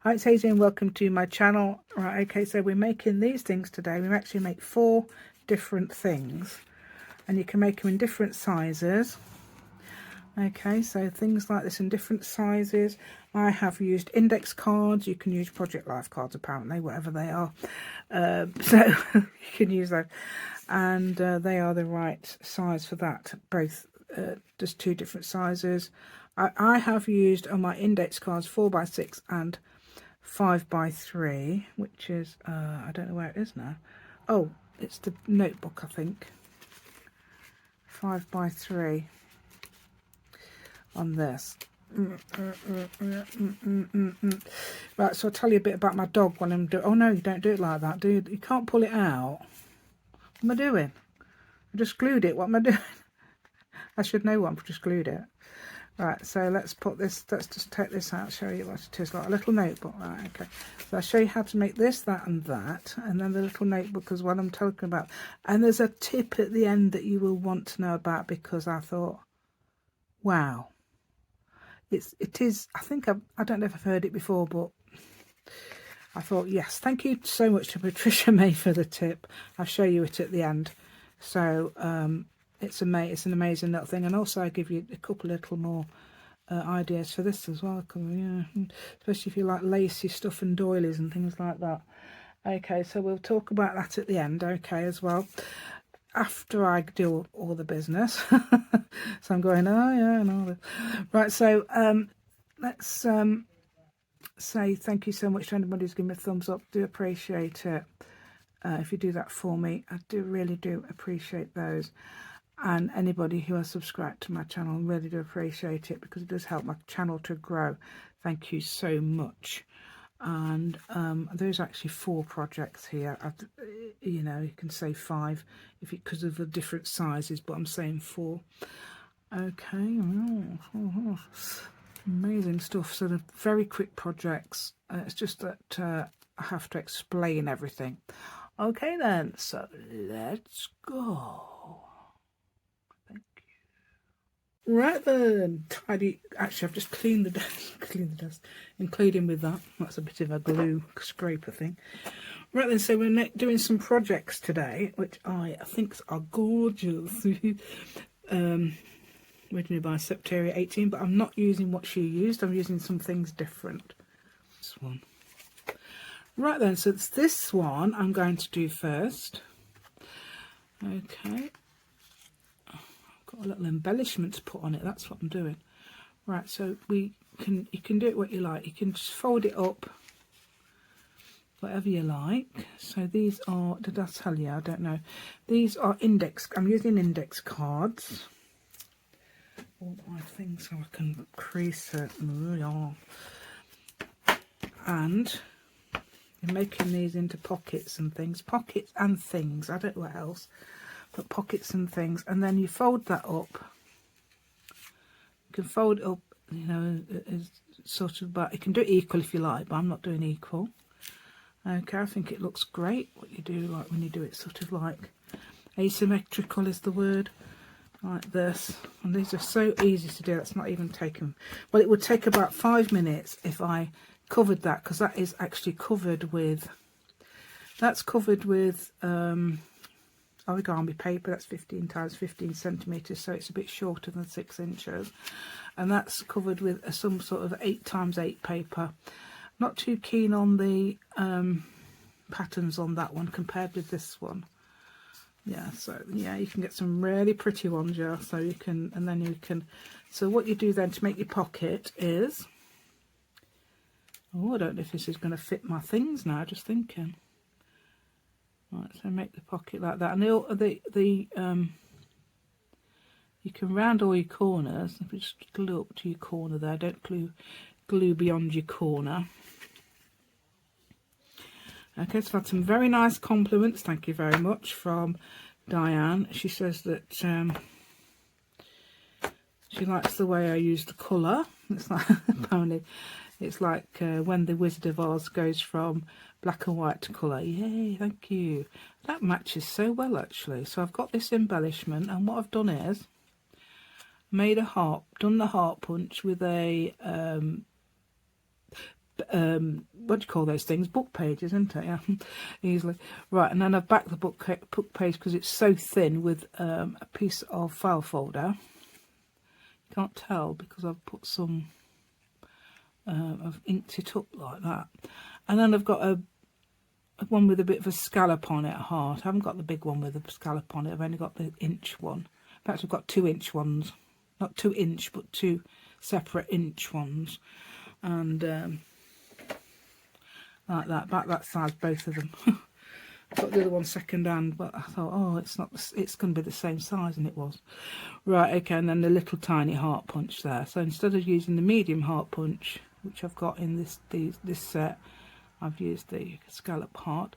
Hi, it's Hazy and welcome to my channel. Right, okay, so we're making these things today. We actually make 4 different things and you can make them in different sizes. Okay, so things like this in different sizes. I have used index cards. You can use Project Life cards apparently, whatever they are. So you can use those. And they are the right size for that. Both, just 2 different sizes. I have used on my index cards 4x6 and 5x3, which is, I don't know where it is now. Oh, it's the notebook, I think. 5x3 on this. Right, so I'll tell you a bit about my dog when I'm doing. Oh no, you don't do it like that, do you? You can't pull it out. What am I doing? I just glued it. What am I doing? I should know what I've just glued it. Right, so let's put this, let's just take this out, show you what it is, like a little notebook. Right, okay. So I'll show you how to make this, that and that, and then the little notebook as well I'm talking about. And there's a tip at the end that you will want to know about, because I thought, wow. It is, I think, I don't know if I've heard it before, but I thought, yes, thank you so much to Patricia May for the tip. I'll show you it at the end. So, it's an amazing little thing, and also I give you a couple little more ideas for this as well, yeah, especially if you like lacy stuff and doilies and things like that. Okay, so we'll talk about that at the end, okay, as well, after I do all the business. So I'm going, oh yeah, and all this. Right, so let's say thank you so much to anybody who's given me a thumbs up. Do appreciate it. If you do that for me, I really do appreciate those. And anybody who has subscribed to my channel, really do appreciate it, because it does help my channel to grow. Thank you so much. And there's actually 4 projects here. You know, you can say 5 if because of the different sizes, but I'm saying 4. Okay, amazing stuff. So they're very quick projects. It's just that I have to explain everything. Okay then, so let's go. Right then, tidy. Actually, I've just cleaned the desk, including with that. That's a bit of a glue scraper thing. Right then, so we're doing some projects today, which I think are gorgeous. Originally by Septeria 18, but I'm not using what she used. I'm using some things different. This one. Right then, so it's this one I'm going to do first. Okay. Got a little embellishment to put on it, that's what I'm doing. Right, so you can do it what you like. You can just fold it up whatever you like. So these are, did I tell you? I don't know. These are I'm using index cards. All my things so I can crease it. And you're making these into pockets and things. Pockets and things, I don't know what else. But pockets and things, and then you fold that up. You can fold it up, you know, as sort of, but you can do it equal if you like, but I'm not doing equal. Okay, I think it looks great what you do, like when you do it sort of like asymmetrical is the word, like this. And these are so easy to do. That's not even taken, well, it would take about 5 minutes if I covered that, because that is actually covered with, that's covered with origami paper. That's 15 times 15 centimeters, so it's a bit shorter than 6 inches, and that's covered with some sort of 8 times 8 paper. Not too keen on the patterns on that one compared with this one. Yeah, so yeah, you can get some really pretty ones, yeah. So you can, and then you can, so what you do then to make your pocket is, oh, I don't know if this is going to fit my things now, just thinking. Right, so make the pocket like that, and you can round all your corners. If you just glue up to your corner there, don't glue beyond your corner. Okay, so I've had some very nice compliments, thank you very much, from Diane. She says that she likes the way I use the colour. It's like, apparently, it's like when the Wizard of Oz goes from black and white to colour. Yay, thank you. That matches so well, actually. So I've got this embellishment, and what I've done is made a heart, done the heart punch with a what do you call those things? Book pages, isn't it? Yeah, easily. Right, and then I've backed the book page because it's so thin with a piece of file folder. You can't tell because I've put some, I've inked it up like that. And then I've got a one with a bit of a scallop on it, a heart. I haven't got the big one with a scallop on it. I've only got the inch one. In fact, I've got 2-inch ones. Not 2-inch, but 2 separate inch ones. And like that, about that size, both of them. Got the other one second hand, but I thought, oh, it's not. It's going to be the same size, and it was. Right, okay, and then the little tiny heart punch there. So instead of using the medium heart punch, which I've got in this set, I've used the scallop heart,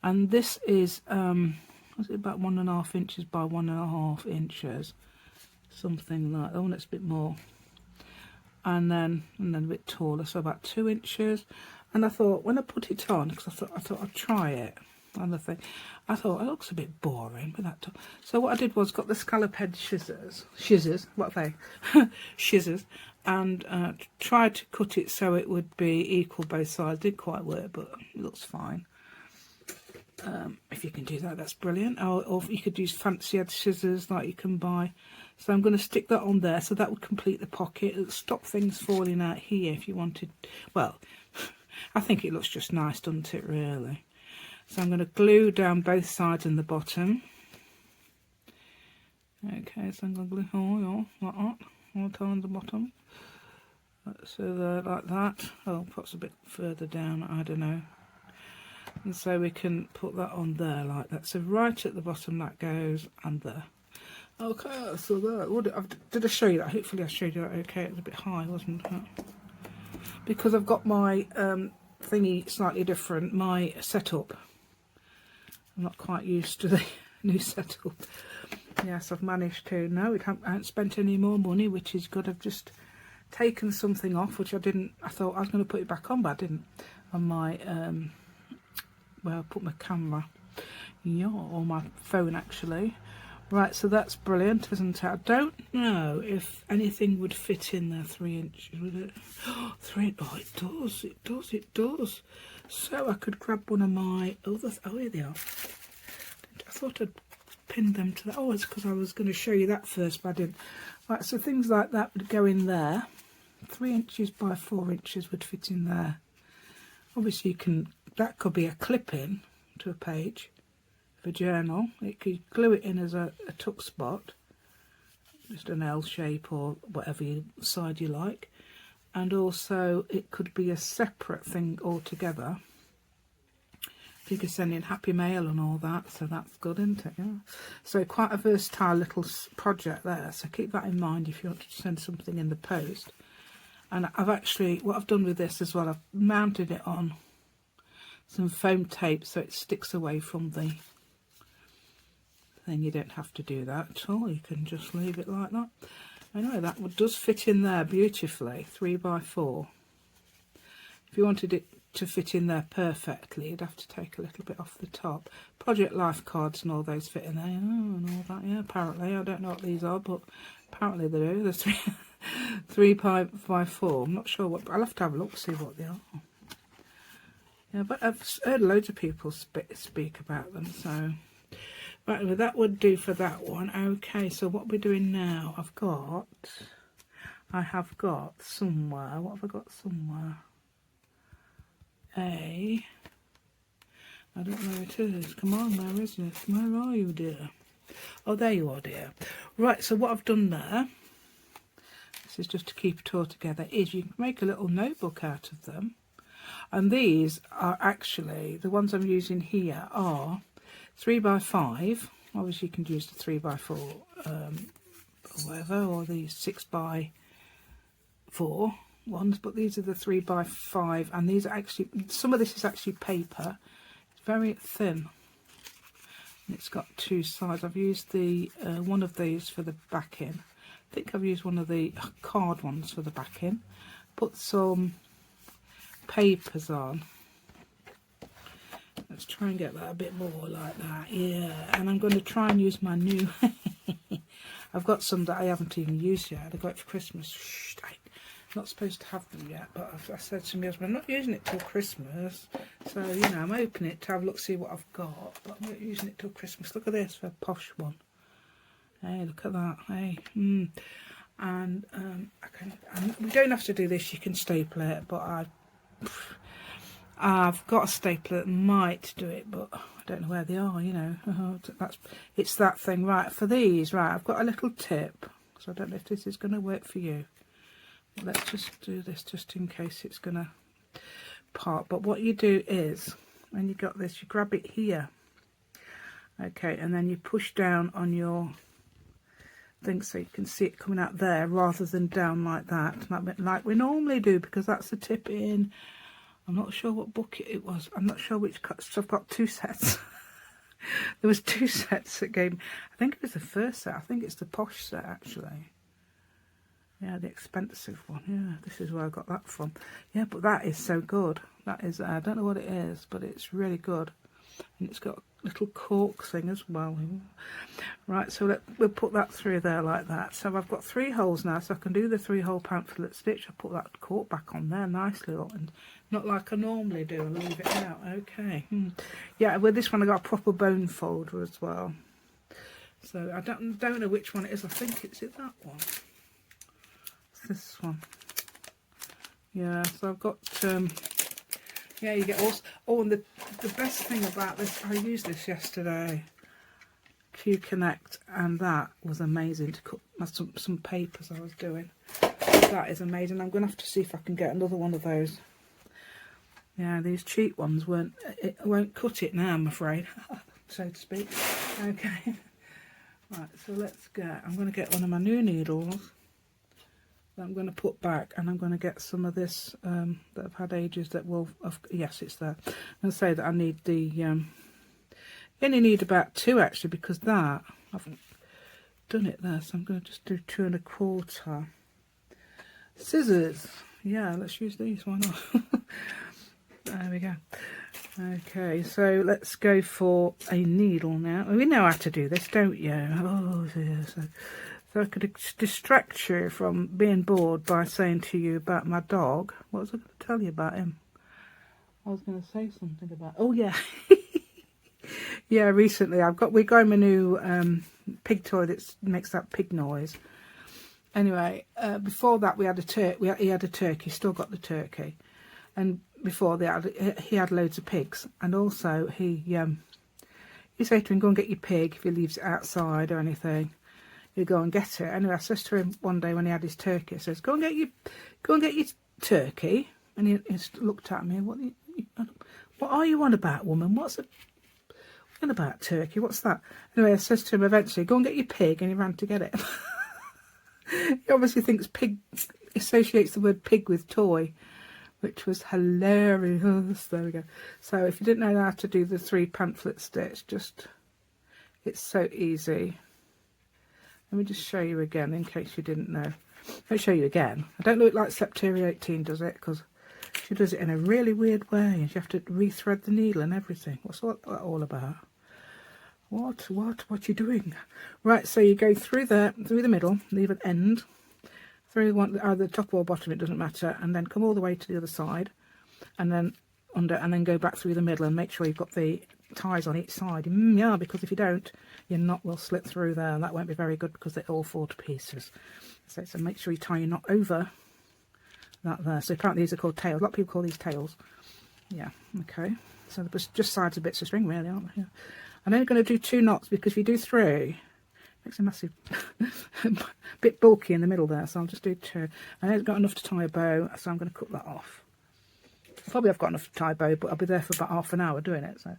and this is was it about 1.5 inches by 1.5 inches, something like that. Oh, it's a bit more, and then a bit taller, so about 2 inches. And I thought when I put it on, because I thought I'd try it on the thing, I thought it looks a bit boring with that. So what I did was got the scallop head scissors, what are they? Scissors, and tried to cut it so it would be equal both sides. Didn't quite work, but it looks fine. If you can do that, that's brilliant. Or you could use fancy head scissors like you can buy. So I'm going to stick that on there, so that would complete the pocket. It'll stop things falling out here if you wanted. Well, I think it looks just nice, doesn't it, really? So I'm going to glue down both sides and the bottom. Okay, so I'm going to glue like that, all down the bottom. So there, like that. Oh, perhaps a bit further down, I don't know. And so we can put that on there like that. So right at the bottom that goes, and there. Okay, so there. Did I show you that? Hopefully I showed you that okay. It was a bit high, wasn't it? Because I've got my thingy slightly different, my setup. I'm not quite used to the new setup. Yes, I've managed to. No, I haven't spent any more money, which is good. I've just taken something off, which I didn't. I thought I was going to put it back on, but I didn't. On my where I put my camera, yeah, or my phone actually. Right, so that's brilliant, isn't it? I don't know if anything would fit in there 3 inches, would it? Oh, it does. So I could grab one of my other, oh, here they are. I thought I'd pinned them to that. Oh, it's because I was going to show you that first, but I didn't. Right, so things like that would go in there. 3 inches by 4 inches would fit in there. Obviously, you can, that could be a clip-in to a page. A journal. You could glue it in as a tuck spot, just an L shape or whatever side you like, and also it could be a separate thing altogether. You could send in happy mail and all that, so that's good, isn't it? Yeah. So quite a versatile little project there, so keep that in mind if you want to send something in the post. And I've actually, what I've done with this as well, I've mounted it on some foam tape so it sticks away from the. Then you don't have to do that at all. You can just leave it like that. Anyway, that does fit in there beautifully, 3 by 4. If you wanted it to fit in there perfectly, you'd have to take a little bit off the top. Project life cards and all those fit in there, and all that. Yeah, apparently. I don't know what these are, but apparently they do. They're 3 by 4. I'm not sure what. I'll have to have a look to see what they are. Yeah, but I've heard loads of people speak about them, so. Right, well, that would do for that one. Okay, so what we're doing now, I have got somewhere, what have I got somewhere? I don't know where it is. Come on, where is it? Where are you, dear? Oh, there you are, dear. Right, so what I've done there, this is just to keep it all together, is you can make a little notebook out of them. And these are actually, the ones I'm using here are 3 by 5. Obviously you can use the 3 by 4 or whatever, or the 6 by 4 ones, but these are the 3 by 5, and these are actually, some of this is actually paper. It's very thin. It's got 2 sides. I've used the one of these for the backing. I think I've used one of the card ones for the backing. Put some papers on. Let's try and get that a bit more like that, yeah. And I'm going to try and use my new, I've got some that I haven't even used yet. I got it for Christmas. Shh, Not supposed to have them yet, but I said to my husband, I'm not using it till Christmas. So, you know, I'm opening it to have a look, see what I've got, but I'm not using it till Christmas. Look at this, a posh one. Hey, look at that. Hey, and we don't have to do this. You can staple it, but I've got a stapler that might do it, but I don't know where they are. You know, it's that thing. Right, for these, right, I've got a little tip. So I don't know if this is going to work for you. Let's just do this just in case it's going to part. But what you do is, when you got this, you grab it here. Okay, and then you push down on your thing so you can see it coming out there rather than down like that, like we normally do, because that's the tip in. I'm not sure what bucket it was. I'm not sure which cuts. So I've got 2 sets. There was 2 sets that gave me. I think it was the first set. I think it's the posh set actually. Yeah, the expensive one. Yeah, this is where I got that from. Yeah, but that is so good. That is, I don't know what it is, but it's really good. And it's got a little cork thing as well. Right, so we'll put that through there like that. So I've got 3 holes now, so I can do the 3-hole pamphlet stitch. I'll put that cork back on there nicely, and not like I normally do, and leave it out. Okay. Yeah, with this one I got a proper bone folder as well. So I don't know which one it is. I think it's that one. This one. Yeah, so I've got yeah, you get all, and the best thing about this, I used this yesterday, Q Connect, and that was amazing to cut some papers I was doing. That is amazing. I'm going to have to see if I can get another one of those. Yeah, these cheap ones won't cut it now, I'm afraid, so to speak. Okay. Right, so I'm going to get one of my new needles that I'm going to put back, and I'm going to get some of this that I've had ages that will, yes, it's there. I'm going to say that I need you only need about 2 actually, because that, I've done it there, so I'm going to just do 2 1/4. Scissors, yeah, let's use these, why not? There we go. Okay, so let's go for a needle now. We know how to do this, don't you? Oh, yeah, so I could distract you from being bored by saying to you about my dog. What was I going to tell you about him? I was going to say something about... Oh, yeah. Yeah, recently we got him a new pig toy that makes that pig noise. Anyway, before that he had a turkey, still got the turkey. And before that he had loads of pigs. And also you say to him, go and get your pig if he leaves it outside or anything. You go and get it. Anyway, I says to him one day when he had his turkey, I says, go and get your turkey. And he looked at me, what are you on about, woman? What's it on about, turkey? What's that? Anyway, I says to him eventually, go and get your pig, and he ran to get it. He obviously thinks pig, associates the word pig with toy, which was hilarious. There we go. So if you didn't know how to do the 3 pamphlet stitch, it's so easy. Let me just show you again in case you didn't know. I'll show you again. I don't look like Septeria 18 does it, because she does it in a really weird way, and you have to rethread the needle and everything. What's that all about? What you doing? Right, so you go through the middle, leave an end, through either the top or bottom, it doesn't matter, and then come all the way to the other side, and then under, and then go back through the middle, and make sure you've got the ties on each side. Yeah, because if you don't, your knot will slip through there, and that won't be very good because they all fall to pieces. So make sure you tie your knot over that there. So apparently these are called tails. A lot of people call these tails. Yeah, okay. So they're just sides of bits of string, really, aren't they? Yeah. I'm only going to do 2 knots, because if you do 3, it makes a massive bit bulky in the middle there. So I'll just do 2. I haven't got enough to tie a bow, so I'm going to cut that off. Probably I've got enough to tie a bow, but I'll be there for about half an hour doing it, so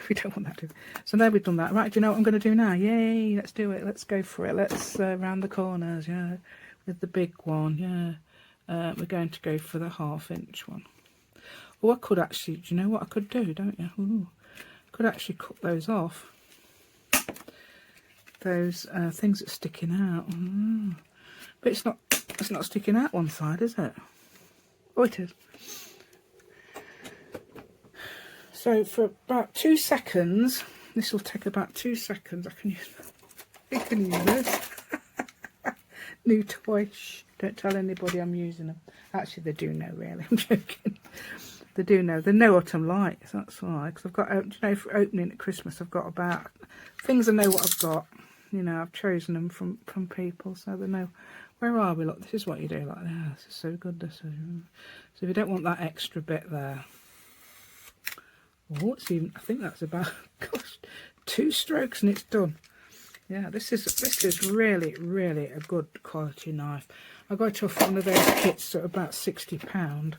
we don't want that to. So there, we've done that. Right, do you know what I'm going to do now? Yay, let's do it. Let's go for it. Let's round the corners, yeah, with the big one, yeah. We're going to go for the 1/2 inch one. Oh, I could actually, do you know what I could do, don't you? Ooh, I could actually cut those off. Those things that's sticking out. But it's not sticking out one side, is it? Oh, it is. So for about 2 seconds, this will take about 2 seconds. I can use this. New toy. Shh, Don't tell anybody I'm using them. Actually, they do know, really. I'm joking. They do know. They know what I'm like. So that's why. Because I've got, you know, for opening at Christmas, I've got about things. I know what I've got. You know, I've chosen them from people, so they know. Where are we? Look, this is what you do. Like, oh, this is so good. This is. So if you don't want that extra bit there, oh, it's even. I think that's about, gosh, 2 strokes and it's done. Yeah, this is really, really a good quality knife. I got it off one of those kits at about £60.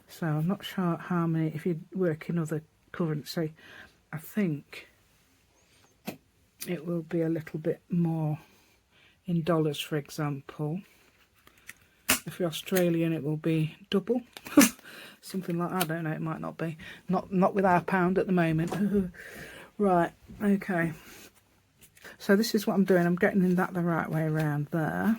So I'm not sure how many, if you work in other currency, I think it will be a little bit more in dollars, for example. If you're Australian, it will be double. Something like, I don't know, it might not be. Not with our pound at the moment. Right, okay. So this is what I'm doing. I'm getting in that the right way around there.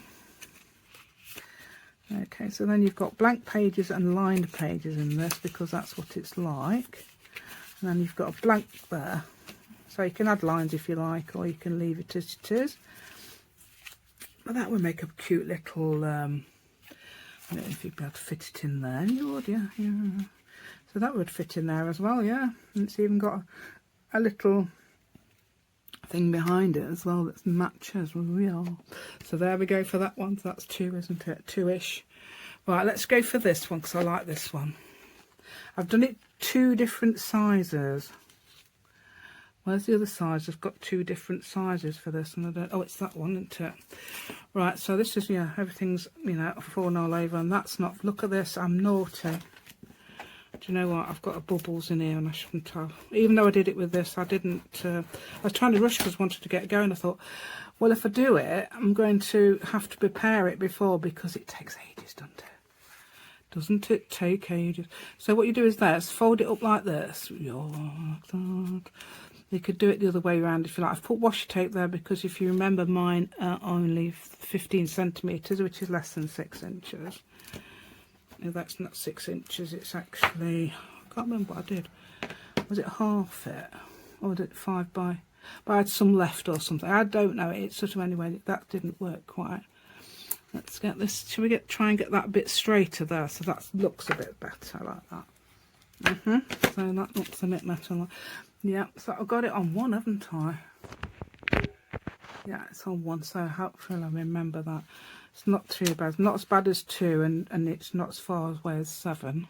Okay, so then you've got blank pages and lined pages in this because that's what it's like. And then you've got a blank there. So you can add lines if you like, or you can leave it as it is. But that would make a cute little, I don't know if you'd be able to fit it in there. You would, yeah. So that would fit in there as well, yeah. And it's even got a little thing behind it as well that matches real. So there we go for that one. So that's 2, isn't it? 2-ish. Right, let's go for this one because I like this one. I've done it 2 different sizes. Where's the other size? I've got 2 different sizes for this, and I don't. Oh, it's that one, isn't it? Right. So this is, yeah, everything's, you know, falling all over, and that's not. Look at this. I'm naughty. Do you know what? I've got bubbles in here and I shouldn't have. Even though I did it with this, I didn't. I was trying to rush because I wanted to get going. I thought, well, if I do it, I'm going to have to prepare it before because it takes ages, doesn't it? Doesn't it take ages? So what you do is this, fold it up like this. You could do it the other way around if you like. I've put washi tape there because if you remember mine are only 15 centimetres, which is less than 6 inches. No, that's not 6 inches, it's actually, I can't remember what I did. Was it half it? Or was it 5 by? But I had some left or something. I don't know. It's sort of, anyway, that didn't work quite. Let's get this, shall we try and get that a bit straighter there so that looks a bit better like that. So that looks a bit better. Yeah, so I've got it on 1, haven't I? Yeah, it's on 1, so hopefully I remember that. It's not too bad. Not as bad as 2, and it's not as far away as 7,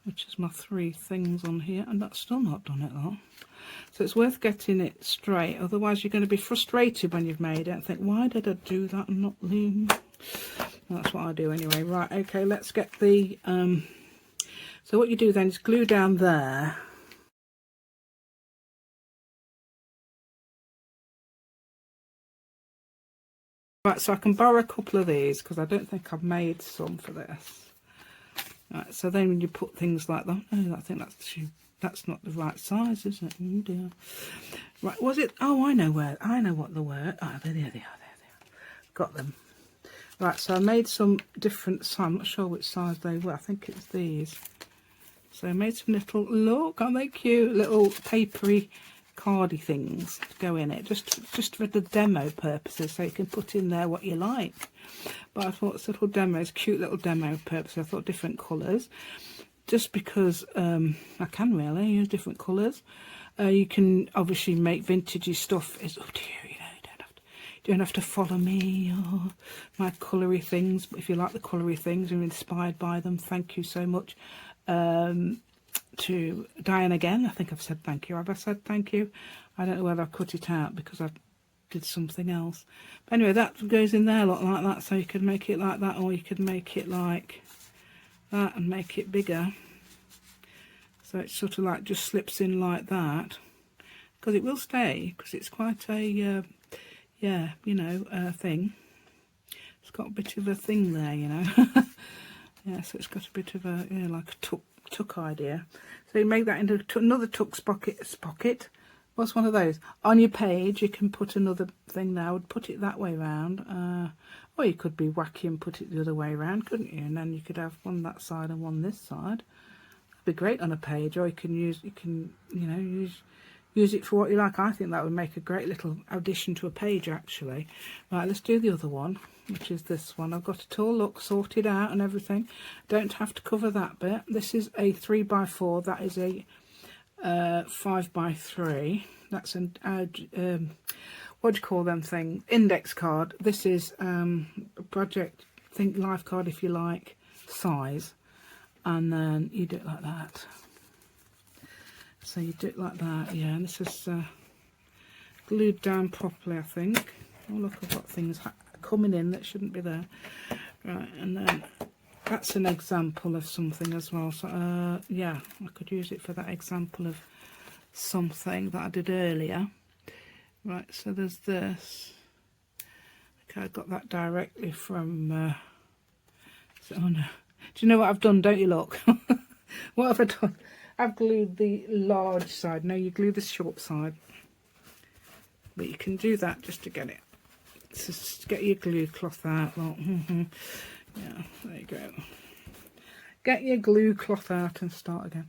which is my 3 things on here, and that's still not done it though. So it's worth getting it straight, otherwise you're going to be frustrated when you've made it and think, why did I do that and not leave? That's what I do anyway. Right, okay, let's get the, so what you do then is glue down there. Right, so I can borrow a couple of these because I don't think I've made some for this. Right, so then when you put things like that, oh, I think that's not the right size, is it? Oh dear. Right, was it? Oh, I know what they were. Oh, there they are. Got them. Right, so I made some different. I'm not sure which size they were. I think it's these. So I made some little. Look, aren't they cute? Little papery cardy things to go in it, just for the demo purposes, so you can put in there what you like. But I thought it's little demos, cute little demo purposes. I thought different colours, just because I can really use different colours. You can obviously make vintagey stuff. Is up to you, you know. You don't have to follow me or my coloury things. But if you like the coloury things and you're inspired by them, thank you so much. To Diane again, I think I've said thank you. Have I said thank you? I don't know whether I cut it out because I did something else. But anyway, that goes in there a lot like that, so you could make it like that, or you could make it like that and make it bigger. So it's sort of like just slips in like that, because it will stay, because it's quite a yeah, you know, thing. It's got a bit of a thing there, you know. Yeah, so it's got a bit of a, yeah, like a tuck idea. So you make that into another tuck pocket. What's one of those? On your page, you can put another thing there. I would put it that way round. Or you could be wacky and put it the other way around, couldn't you? And then you could have one that side and one this side. It'd be great on a page. Or you can use, you know, use use it for what you like. I think that would make a great little addition to a page, actually. Right, let's do the other one, which is this one. I've got it all sorted out and everything. Don't have to cover that bit. This is a 3x4. That is a 5x3. That's an what do you call them thing? Index card. This is a project, think life card if you like, size. And then you do it like that. So you do it like that, yeah. And this is glued down properly, I think. Oh look, I've got things coming in that shouldn't be there. Right, and then that's an example of something as well. So yeah, I could use it for that example of something that I did earlier. Right, so there's this. Okay, I got that directly from oh no. Do you know what I've done? Don't you look? What have I done? I've glued the large side. No, you glue the short side. But you can do that just to get it. Just get your glue cloth out. Look. Yeah, there you go. Get your glue cloth out and start again.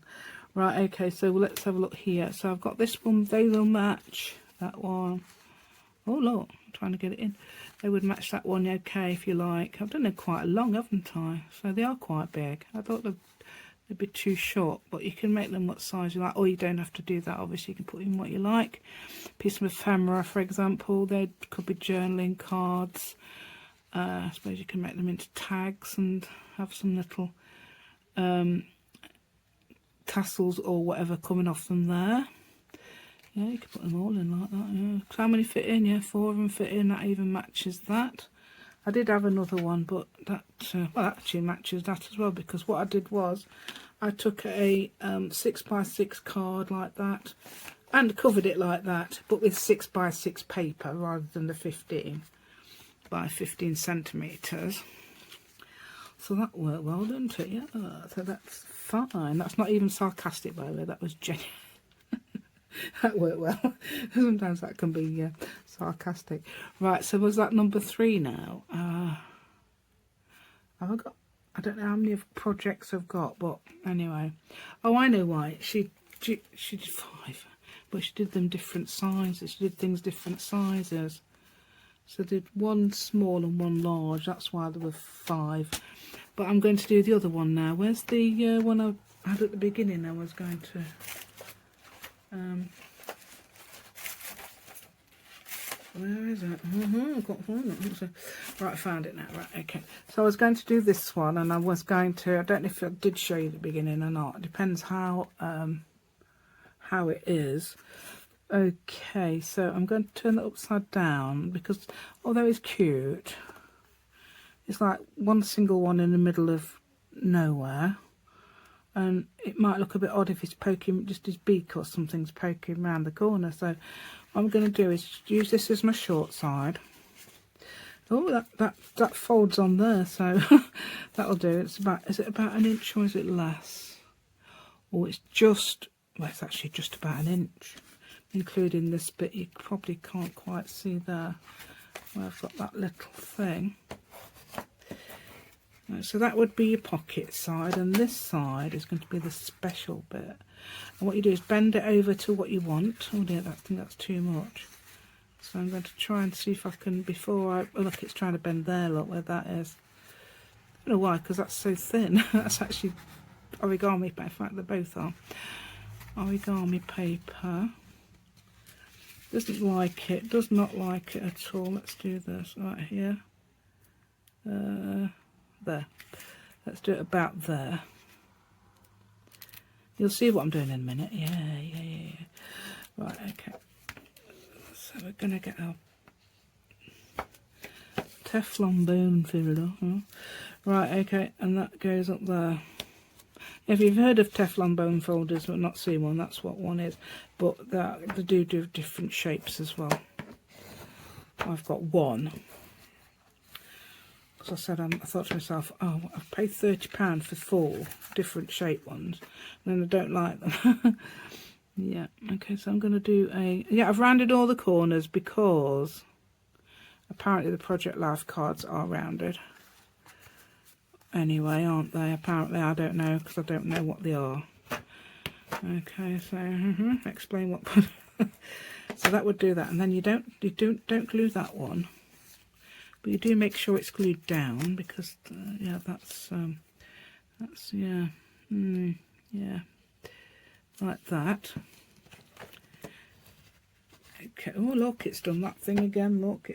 Right, okay, so let's have a look here. So I've got this one. They will match that one. Oh, look. I'm trying to get it in. They would match that one, okay, if you like. I've done them quite long, haven't I? So they are quite big. I thought they'd be too short, but you can make them what size you like. Or you don't have to do that, obviously. You can put in what you like. Piece of ephemera, for example. They could be journaling cards. I suppose you can make them into tags and have some little tassels or whatever coming off them there. Yeah, you can put them all in like that. Yeah. How many fit in? Yeah, 4 of them fit in. That even matches that. I did have another one, but that well, that actually matches that as well, because what I did was I took a 6x6 card like that and covered it like that, but with 6x6 paper rather than the 15 by 15 centimetres. So that worked well, didn't it? Yeah, so that's fine. That's not even sarcastic, by the way. That was genuine. That worked well. Sometimes that can be sarcastic. Right, so was that number 3 now? Have I got? I don't know how many projects I've got, but anyway. Oh, I know why. She did 5, but she did them different sizes. She did things different sizes. So I did one small and one large. That's why there were 5. But I'm going to do the other one now. Where's the one I had at the beginning? I was going to. Where is it? I've got one. Right, I found it now. Right, okay. So I was going to do this one, and I was going to. I don't know if I did show you the beginning or not. It depends how it is. Okay, so I'm going to turn it upside down because although it's cute, it's like one single one in the middle of nowhere. And it might look a bit odd if it's poking, just his beak or something's poking around the corner. So what I'm going to do is use this as my short side. Oh, that folds on there, so that'll do. It's about, is it about an inch or is it less? Oh, it's just, well, it's actually just about an inch, including this bit you probably can't quite see there, where I've got that little thing. So that would be your pocket side, and this side is going to be the special bit. And what you do is bend it over to what you want. Oh dear, I think that's too much. So I'm going to try and see if I can, before I, oh look, it's trying to bend there, look where that is. I don't know why, because that's so thin. That's actually origami paper. In fact, they both are. Origami paper. Doesn't like it, does not like it at all. Let's do this right here. There. Let's do it about there. You'll see what I'm doing in a minute. Yeah. Right, okay. So we're going to get our Teflon bone filler. Huh? Right, okay, and that goes up there. If you've heard of Teflon bone folders but not seen one, that's what one is. But they do different shapes as well. I've got one. As I said, I thought to myself, oh, I've paid £30 for 4 different shape ones, and then I don't like them. Yeah, okay, so I'm going to do I've rounded all the corners because apparently the Project Life cards are rounded. Anyway, aren't they? Apparently, I don't know, because I don't know what they are. Okay, so explain what So that would do that, and then you don't glue that one, but you do make sure it's glued down, because yeah, that's yeah, yeah, like that. Okay. Oh look, it's done that thing again. Look,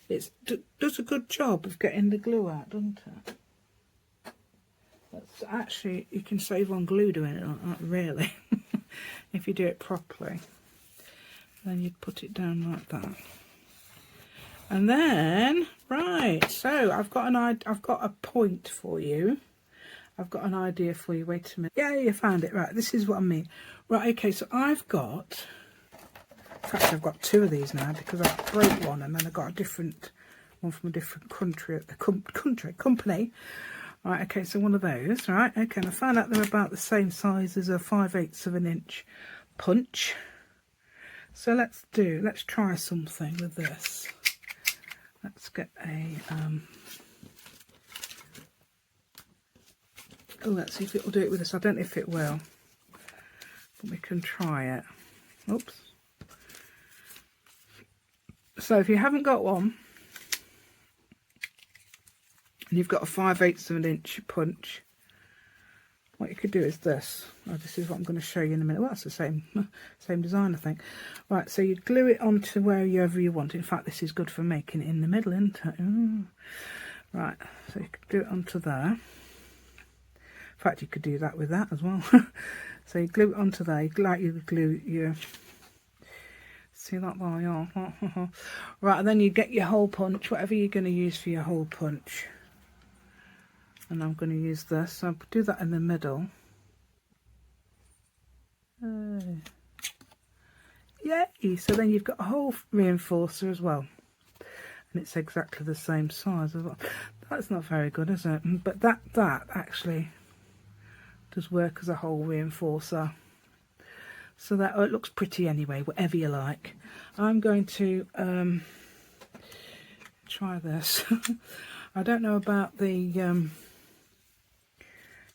does a good job of getting the glue out, doesn't it? That's actually, you can save on glue doing it like that, really. If you do it properly. Then you'd put it down like that. And then, right, so I've got a point for you. I've got an idea for you. Wait a minute. Yeah, you found it. Right, this is what I mean. Right, okay, so I've got, in fact, I've got two of these now, because I broke one and then I got a different one from a different company. Right, okay, so one of those, right, okay, and I found out they're about the same size as a 5/8 of an inch punch. So let's try something with this. Let's get a, oh, let's see if it'll do it with this. I don't know if it will, but we can try it. Oops. So if you haven't got one, and you've got a 5/8 of an inch punch, what you could do is this. Oh, this is what I'm going to show you in a minute. Well, that's the same design, I think. Right, so you glue it onto wherever you want. In fact, this is good for making it in the middle, isn't it? Ooh. Right, so you could do it onto there. In fact, you could do that with that as well. So you glue it onto there, like you would glue your... See that there, yeah. Right, and then you get your hole punch, whatever you're going to use for your hole punch. And I'm going to use this, so I'll do that in the middle. Yay! So then you've got a hole reinforcer as well. And it's exactly the same size as well. That's not very good, is it? But that actually does work as a hole reinforcer. So that, oh, it looks pretty anyway, whatever you like. I'm going to try this. I don't know about the...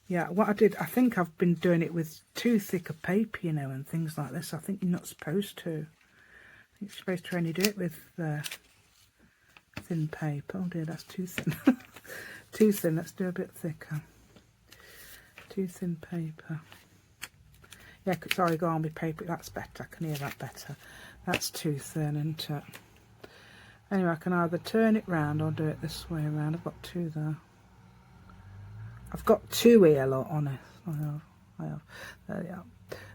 yeah, what I did, I think I've been doing it with too thick a paper, you know, and things like this. I think you're not supposed to. I think you're supposed to only do it with thin paper. Oh dear, that's too thin. Too thin, let's do a bit thicker. Too thin paper. Yeah, it's origami paper, that's better. I can hear that better. That's too thin, isn't it? Anyway, I can either turn it round or do it this way around. I've got two there. I've got two here, lot on it. I have. There they are.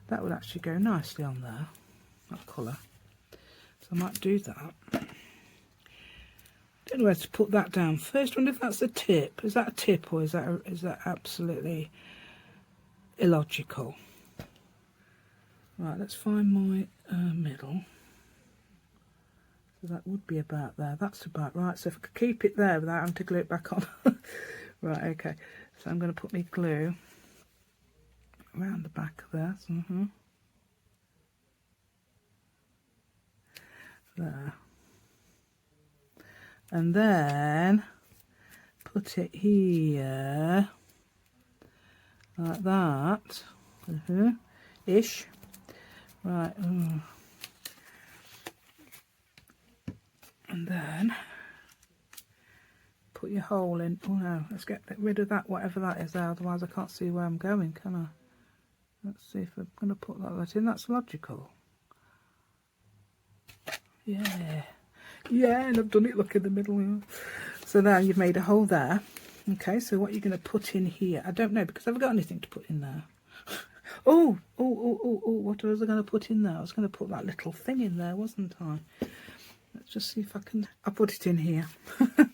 That would actually go nicely on there, that colour. So I might do that. Don't know where to put that down first. I wonder if that's a tip. Is that a tip, or is that absolutely illogical? Right, let's find my middle. So that would be about there. That's about right. So if I could keep it there without having to glue it back on. Right, okay. So I'm going to put my glue around the back of there. There. And then put it here, like that. Ish. Right. And then put your hole in. Oh no, let's get rid of that, whatever that is there, otherwise I can't see where I'm going, can I? Let's see if I'm going to put that in. That's logical. Yeah. Yeah, and I've done it, look in the middle. So now you've made a hole there. Okay, so what you're going to put in here, I don't know, because I've got anything to put in there. Oh, what was I going to put in there? I was going to put that little thing in there, wasn't I? Let's just see if I can... I'll put it in here. I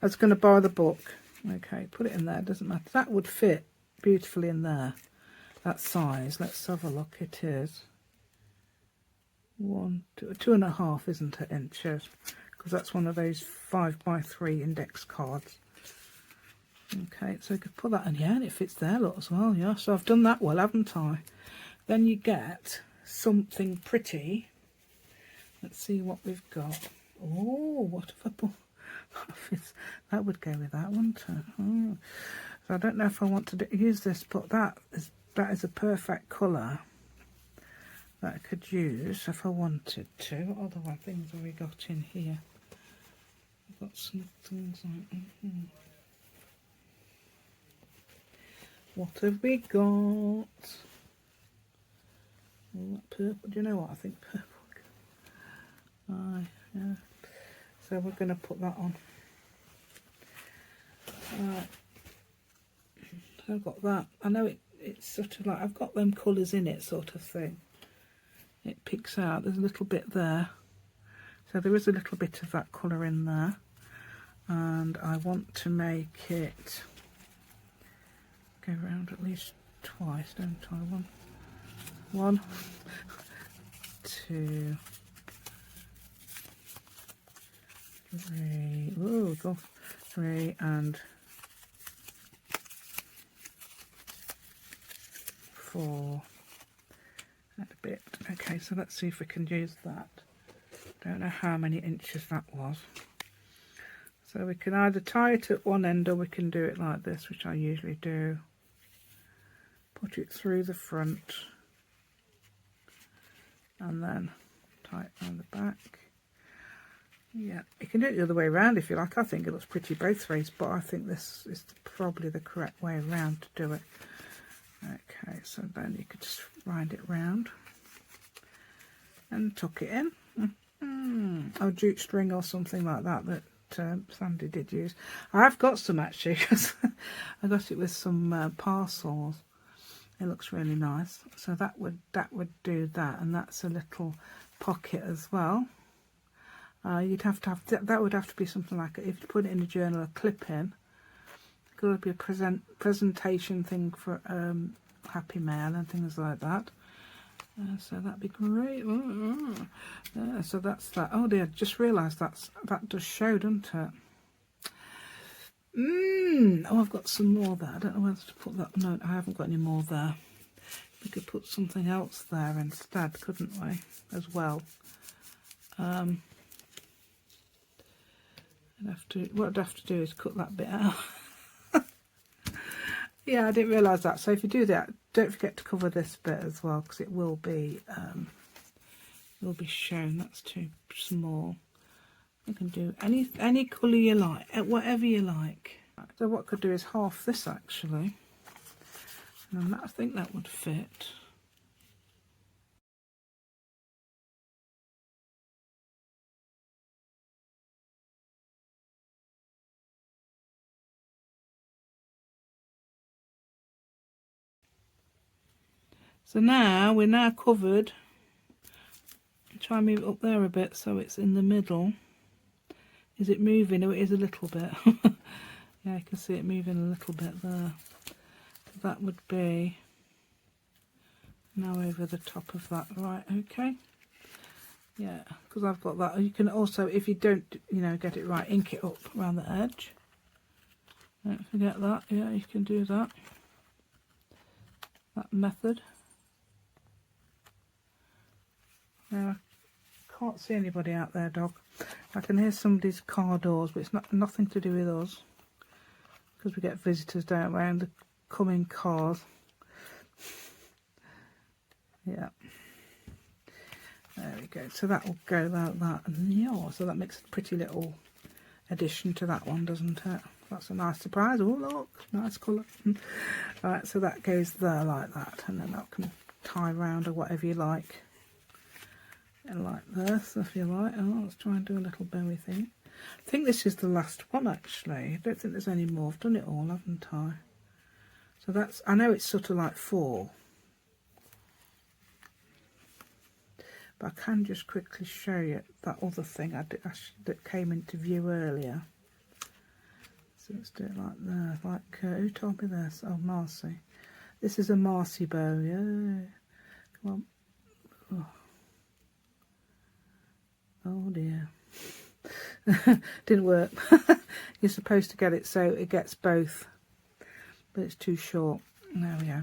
was going to borrow the book. Okay, put it in there, doesn't matter. That would fit beautifully in there, that size. Let's have a look. It is 2.5, isn't it, inches? Because that's one of those 5x3 index cards. Okay, so you could put that in here, and it fits there, look, as well. Yeah, so I've done that well, haven't I? Then you get something pretty. Let's see what we've got. Oh, what have I put? That would go with that, wouldn't it? Oh. So I don't know if I want to use this, but that is a perfect colour. that I could use if I wanted to. What other things have we got in here? I've got some things like... What have we got? Oh, that purple. Do you know what? I think purple. Yeah. So we're going to put that on. So I've got that. I know it's sort of like, I've got them colours in it sort of thing. It picks out, there's a little bit there. So there is a little bit of that colour in there. And I want to make it go around at least twice, don't I? One, 2, 3, oh god, 3 and 4 and a bit. Okay, so let's see if we can use that. Don't know how many inches that was. So we can either tie it at one end or we can do it like this, which I usually do. Put it through the front and then tie it around the back. Yeah, you can do it the other way around if you like. I think it looks pretty both ways, but I think this is probably the correct way around to do it. Okay, so then you could just wind it round and tuck it in. Or jute string or something like that Sandy did use. I've got some actually because I got it with some parcels. It looks really nice. So that would do that, and that's a little pocket as well. You'd have to have that would have to be something like, if you put it in a journal, a clip in. It could be a presentation thing for Happy Mail and things like that. So that'd be great. So that's that. Oh dear, just realised that does show, doesn't it? Oh, I've got some more there. I don't know whether to put that. No, I haven't got any more there. We could put something else there instead, couldn't we? As well. What I'd have to do is cut that bit out. Yeah, I didn't realise that. So if you do that, don't forget to cover this bit as well, because it will be shown. That's too small. You can do any colour you like, whatever you like. So what I could do is half this actually, and I think that would fit. So now we're now covered. Try and move it up there a bit so it's in the middle. Is it moving? Oh, it is a little bit. Yeah, I can see it moving a little bit there. That would be now over the top of that. Right, okay. Yeah, because I've got that. You can also, if you don't, get it right, ink it up around the edge. Don't forget that. Yeah, you can do that. That method. Now, I can't see anybody out there, dog. I can hear somebody's car doors, but it's nothing to do with us, because we get visitors, don't we, and the coming cars. Yeah. There we go. So that will go like that, and yeah, so that makes a pretty little addition to that one, doesn't it? That's a nice surprise. Oh, look, nice colour. Right, so that goes there like that, and then that can tie round or whatever you like. And like this, if you like. Oh, let's try and do a little bowy thing. I think this is the last one actually. I don't think there's any more. I've done it all, haven't I? So that's, I know it's sort of like 4. But I can just quickly show you that other thing that came into view earlier. So let's do it like that. Like, who told me this? Oh, Marcy. This is a Marcy bow, yeah. Come on. Oh. Oh dear. Didn't work. You're supposed to get it so it gets both, but it's too short. There we go.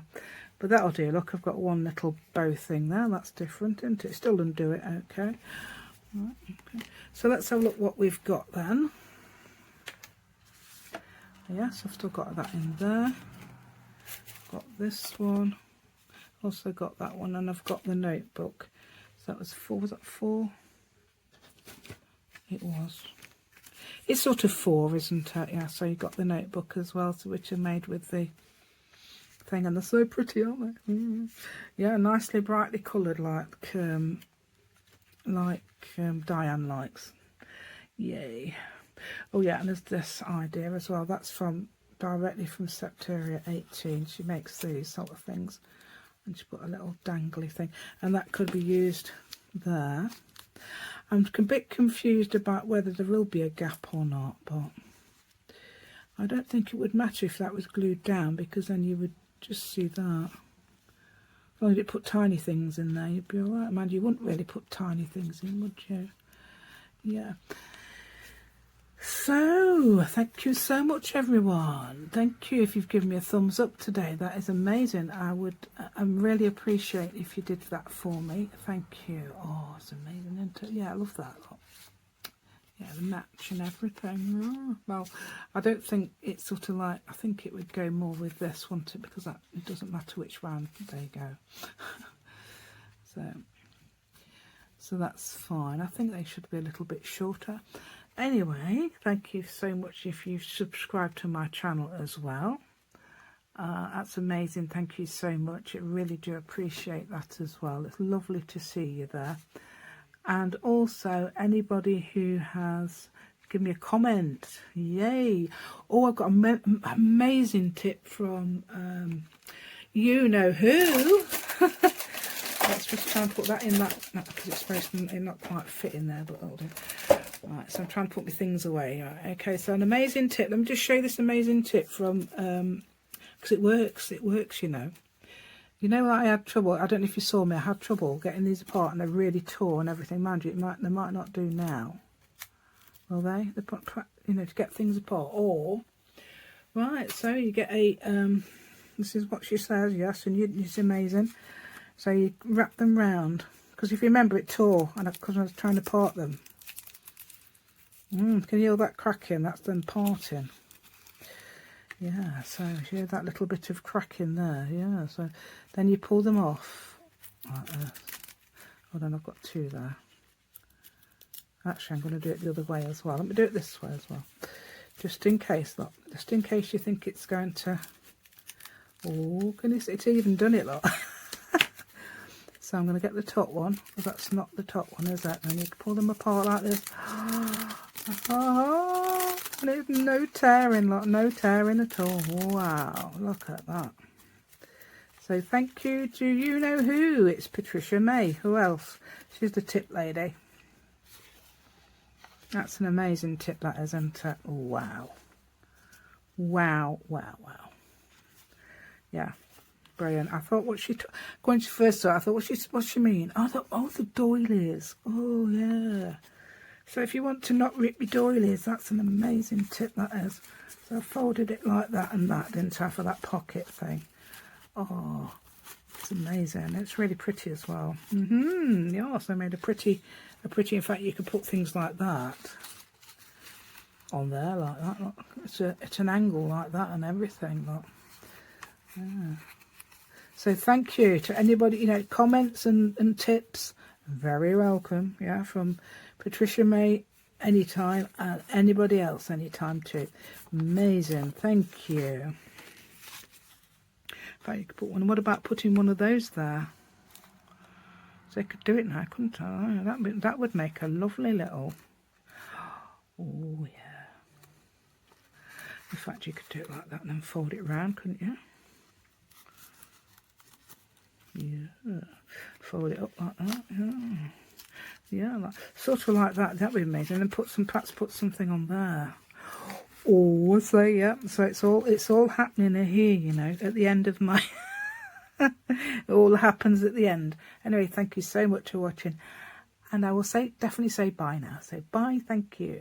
But that'll do. Look, I've got one little bow thing there. That's different, isn't it? Still doesn't do it. Okay. Right, okay. So let's have a look what we've got then. Yes, I've still got that in there. Got this one. Also got that one, and I've got the notebook. So that was 4. Was that 4? It was. It's sort of 4, isn't it? Yeah, so you got the notebook as well, so which are made with the thing, and they're so pretty, aren't they? Yeah, nicely brightly coloured, like Diane likes. Yay. Oh yeah, and there's this idea as well. That's directly from Septeria 18. She makes these sort of things, and she put a little dangly thing, and that could be used there. I'm a bit confused about whether there will be a gap or not, but I don't think it would matter if that was glued down, because then you would just see that. As long as you put tiny things in there, you'd be alright. Man, you wouldn't really put tiny things in, would you? Yeah. So, thank you so much, everyone. Thank you if you've given me a thumbs up today. That is amazing. I really appreciate if you did that for me. Thank you. Oh, it's amazing, isn't it? Yeah, I love that lot. Yeah, the match and everything. Oh, well, I don't think it's sort of like, I think it would go more with this, wouldn't it? Because it doesn't matter which round they go. So that's fine. I think they should be a little bit shorter. Anyway, thank you so much if you've subscribed to my channel as well. That's amazing. Thank you so much. I really do appreciate that as well. It's lovely to see you there. And also anybody who has given me a comment. Yay. Oh, I've got an amazing tip from you know who. Let's just try and put that in that because it's supposed to not quite fit in there, but that'll do. Right, so I'm trying to put my things away. Right, okay, so an amazing tip. Let me just show you this amazing tip from, because it works, you know. You know, I had trouble, I don't know if you saw me, I had trouble getting these apart, and they're really tore and everything. Mind you, they might not do now. Will they? They put, you know, to get things apart. Or, right, so you get a, this is what she says, yes, and it's amazing. So you wrap them round, because if you remember it tore, and because I was trying to part them. Can you hear that cracking? That's them parting. Yeah, so you hear that little bit of cracking there. Yeah, so then you pull them off like this. Hold on, I've got 2 there. Actually, I'm going to do it the other way as well. Let me do it this way as well, just in case. Look, just in case you think it's going to. Oh, can you see? It's even done it, look. So I'm going to get the top one. Well, that's not the top one, is it? And you pull them apart like this. Oh, there's no tearing, look, no tearing at all. Wow, look at that. So thank you to you know who. It's Patricia May. Who else? She's the tip lady. That's an amazing tip, that is, isn't it? Wow. Wow, wow, wow. Yeah. Brilliant. I thought when she first saw it, I thought, what's she mean? I thought, oh, the doilies. Oh, yeah. So if you want to not rip your doilies, that's an amazing tip, that is. So I folded it like that and that, didn't I, for that pocket thing. Oh, it's amazing. It's really pretty as well. Yeah, also made a pretty, in fact, you could put things like that on there, like that. Look. It's an angle like that and everything. Look. Yeah. So thank you to anybody, you know, comments and tips. Very welcome. Yeah, from Patricia May anytime, and anybody else anytime too. Amazing. Thank you. In fact, you could put one. What about putting one of those there? So I could do it now, couldn't I? That would make a lovely little. Oh yeah. In fact, you could do it like that and then fold it round, couldn't you? Yeah, fold it up like that. Yeah, like, sort of like that. That'd be amazing. And then perhaps put something on there. Oh, so yeah. So it's all happening here, you know, at the end of my. It all happens at the end. Anyway, thank you so much for watching, and I will definitely say bye now. So bye. Thank you.